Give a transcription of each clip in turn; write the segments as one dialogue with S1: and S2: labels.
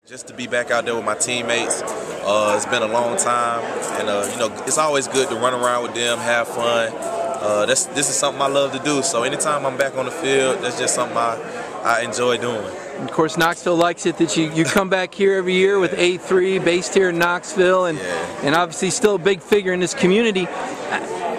S1: Just to be back out there with my teammates, it's been a long time, and it's always good to run around with them, have fun. This is something I love to do. So anytime I'm back on the field, that's just something I enjoy doing.
S2: And of course, Knoxville likes it that you come back here every year with A3, based here in Knoxville, and obviously still a big figure in this community.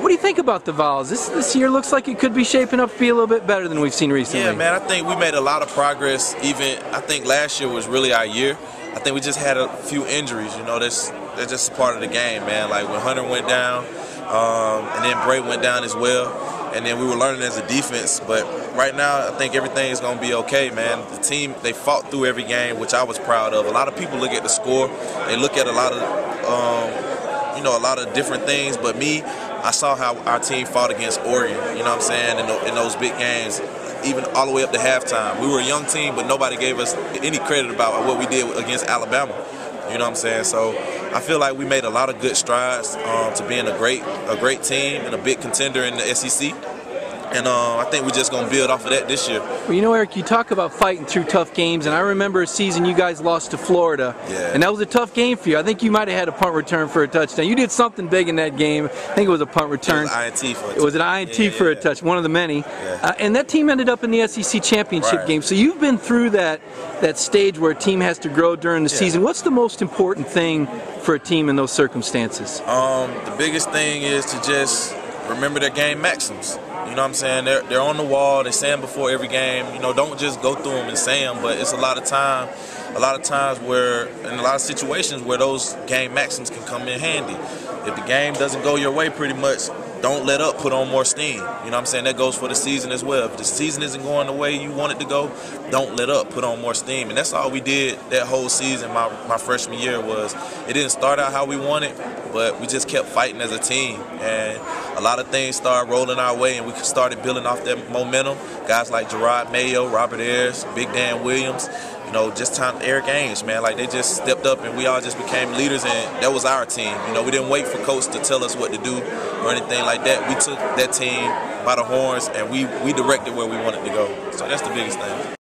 S2: What do you think about the Vols? This year looks like it could be shaping up to be a little bit better than we've seen recently.
S1: Yeah, man, I think we made a lot of progress. I think last year was really our year. I think we just had a few injuries. That's just part of the game, man. Like when Hunter went down, and then Bray went down as well, and then we were learning as a defense. But right now, I think everything is going to be okay, man. The team, they fought through every game, which I was proud of. A lot of people look at the score. They look at a lot of different things, but me, I saw how our team fought against Oregon, you know what I'm saying, in those big games, even all the way up to halftime. We were a young team, but nobody gave us any credit about what we did against Alabama, you know what I'm saying? So I feel like we made a lot of good strides to being a great team and a big contender in the SEC. And I think we're just going to build off of that this year.
S2: Well, Eric, you talk about fighting through tough games, and I remember a season you guys lost to Florida, and that was a tough game for you. I think you might have had a punt return for a touchdown. You did something big in that game. I think it was a punt return.
S1: It was an INT for a touchdown.
S2: It was an INT for a touch, one of the many.
S1: Yeah.
S2: And that team ended up in the SEC championship game. So you've been through that stage where a team has to grow during the season. What's the most important thing for a team in those circumstances?
S1: The biggest thing is to just remember their game maxims. You know what I'm saying? They're on the wall. They say them before every game. Don't just go through them and say them. But it's a lot of times where, in a lot of situations where those game maxims can come in handy. If the game doesn't go your way, pretty much, don't let up. Put on more steam. You know what I'm saying? That goes for the season as well. If the season isn't going the way you want it to go, don't let up. Put on more steam. And that's all we did that whole season. My freshman year was, it didn't start out how we wanted, but we just kept fighting as a team. And a lot of things started rolling our way, and we started building off that momentum. Guys like Gerard Mayo, Robert Ayers, Big Dan Williams, just Eric Ames, man. Like, they just stepped up, and we all just became leaders, and that was our team. We didn't wait for coach to tell us what to do or anything like that. We took that team by the horns, and we directed where we wanted to go. So that's the biggest thing.